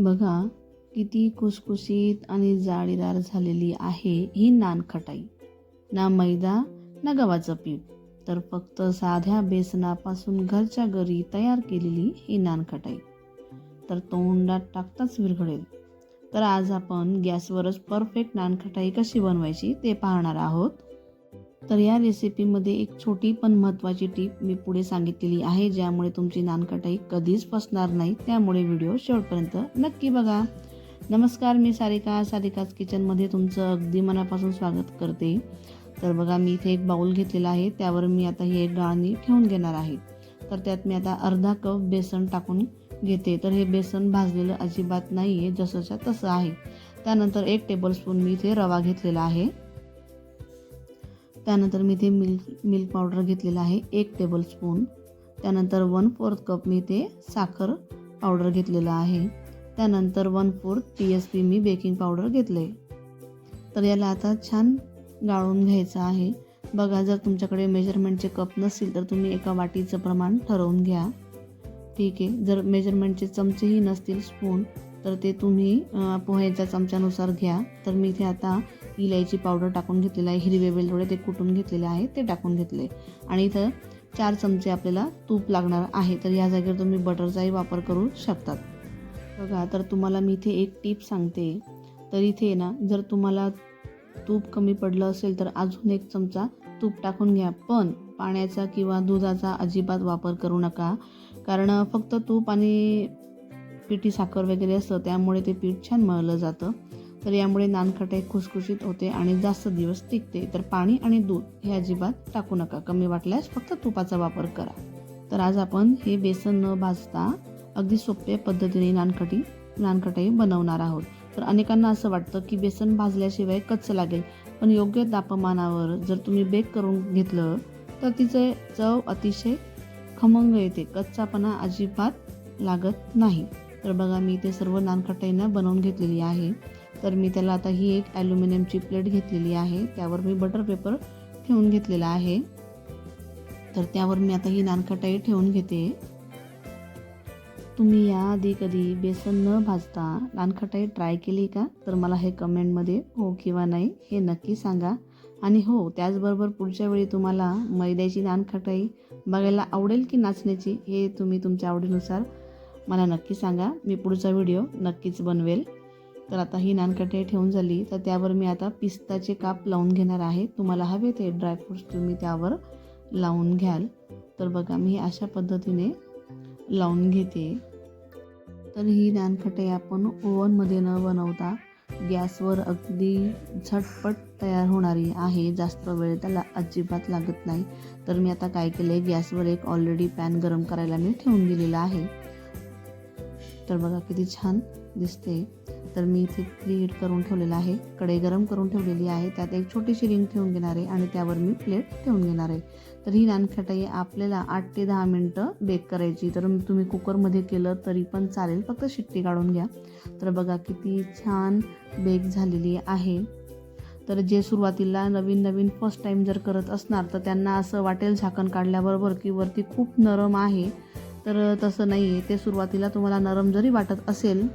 बघा किती खुसखुशीत आणि जाळीदार झालेली आहे ही नानखटाई. ना मैदा ना गव्हाचं पीठ, तर फक्त साध्या बेसनापासून घरच्या घरी तयार केलेली ही नानखटाई तर तोंडात टाकताच विरघळेल. तर आज आपण गॅसवरच परफेक्ट नानखटाई कशी बनवायची ते पाहणार आहोत. तर या रेसिपीमध्ये एक छोटी पण महत्त्वाची टीप मी पुढे सांगितलेली आहे, ज्यामुळे तुमची नानखटाई कधीच फसणार नाही. त्यामुळे व्हिडिओ शेवटपर्यंत नक्की बघा. नमस्कार, मी सारिकाज किचनमध्ये तुमचं अगदी मनापासून स्वागत करते. तर बघा, मी इथे एक बाउल घेतलेला आहे, त्यावर मी आता ही एक गाळणी ठेवून घेणार आहे. तर त्यात मी आता अर्धा कप बेसन टाकून घेते. तर हे बेसन भाजलेलं अजिबात नाही आहे, जसंच्या तसं आहे. त्यानंतर 1 टेबलस्पून मी इथे रवा घेतलेला आहे. त्यानंतर मी इथे मिल्क पावडर घेतलेला आहे 1 टेबलस्पून. त्यानंतर 1/4 कप मी इथे साखर पावडर घेतलेला आहे. त्यानंतर 1/4 TSP मी बेकिंग पावडर घेतले. तर याला आता छान गाळून घ्यायचं आहे. बघा, जर तुमच्याकडे मेजरमेंटचे कप नसतील तर तुम्ही एका वाटीचं प्रमाण ठरवून घ्या. ठीक आहे. जर मेजरमेंटचे चमचेही नसतील, स्पून, तर ते तुम्ही पोह्याच्या चमच्यानुसार घ्या. तर मी इथे आता इलायची पावडर टाकून घेतलेलं आहे. हिरवे वेलदोडे ते कुटून घेतलेले आहे, ते टाकून घेतले. आणि इथं 4 चमचे आपल्याला तूप लागणार आहे. तर या जागेवर तुम्ही बटरचाही वापर करू शकतात. बघा, तर तुम्हाला मी इथे एक टीप सांगते. तर इथे ना, जर तुम्हाला तूप कमी पडलं असेल तर अजून 1 चमचा तूप टाकून घ्या. पण पाण्याचा किंवा दुधाचा अजिबात वापर करू नका, कारण फक्त तूप आणि पिठी साखर वगैरे असतं, त्यामुळे ते पीठ छान मळलं जातं. तर यामुळे नानखटाई खुसखुशीत होते आणि जास्त दिवस टिकते. तर पाणी आणि दूध हे अजिबात टाकू नका. कमी वाटल्यास फक्त तुपाचा वापर करा. तर आज आपण हे बेसन न भाजता अगदी सोप्या पद्धतीने नानखटाई बनवणार आहोत. तर अनेकांना असं वाटतं की बेसन भाजल्याशिवाय कच्चं लागेल, पण योग्य तापमानावर जर तुम्ही बेक करून घेतलं तर तिचे चव अतिशय खमंग येते. कच्चापणा अजिबात लागत नाही. तर बघा, मी ते सर्व नानखटाईंना बनवून घेतलेली आहे. तर मी त्याला आता ही एक ॲल्युमिनियमची प्लेट घेतलेली आहे. त्यावर मी बटर पेपर ठेवून घेतलेला आहे. तर त्यावर मी आता ही नानखटाई ठेवून घेते. तुम्ही याआधी कधी बेसन न भाजता नानखटाई ट्राय केली का? तर मला हे कमेंटमध्ये हो किंवा नाही हे नक्की सांगा. आणि हो, त्याचबरोबर पुढच्या वेळी तुम्हाला मैद्याची नानखटाई बघायला आवडेल की नाचण्याची, हे तुम्ही तुमच्या आवडीनुसार मला नक्की सांगा. मी पुढचा व्हिडिओ नक्कीच बनवेल. तर आता ही नानखटाई ठेवून झाली, तर त्यावर मी आता पिस्ताचे काप लावून घेणार आहे. तुम्हाला हवे ते ड्रायफ्रूट्स तुम्ही त्यावर लावून घ्याल. तर बघा, मी अशा पद्धतीने लावून घेते. तर ही नानखटाई आपण ओव्हनमध्ये न बनवता गॅसवर अगदी झटपट तयार होणारी आहे. जास्त वेळ त्याला अजिबात लागत नाही. तर मी आता काय केलं आहे, गॅसवर एक ऑलरेडी पॅन गरम करायला मी ठेवून दिलेला आहे. तर बघा किती छान दिसते. तर मी इथे प्रीहीट करून ठेवलेला आहे, कढई गरम करून ठेवलेली आहे. त्यात एक छोटीशी रिंग ठेवून घेणार आहे आणि त्यावर मी प्लेट ठेवून घेणार आहे. तर ही नानखटाई आपल्याला 8 ते 10 मिनटं बेक करायची. तर तुम्ही कुकरमध्ये केलं तरी पण चालेल, फक्त शिट्टी काढून घ्या. तर बघा किती छान बेक झालेली आहे. तर जे सुरुवातीला नवीन फर्स्ट टाईम जर करत असणार तर त्यांना असं वाटेल झाकण काढल्याबरोबर की वरती खूप नरम आहे. तर तसं नाही आहे. ते सुरुवातीला तुम्हाला नरम जरी वाटत असेल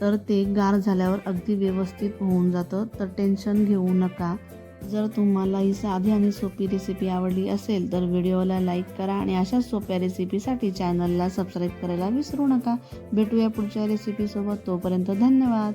तर ते गार झाल्यावर अगदी व्यवस्थित होऊन जातं. तर टेन्शन घेऊ नका. जर तुम्हाला ही साधी आणि सोपी रेसिपी आवडली असेल तर व्हिडिओला लाईक करा आणि अशा सोप्या रेसिपीसाठी चॅनलला सबस्क्राईब करायला विसरू नका. भेटूया पुढच्या रेसिपीसोबत. तोपर्यंत धन्यवाद.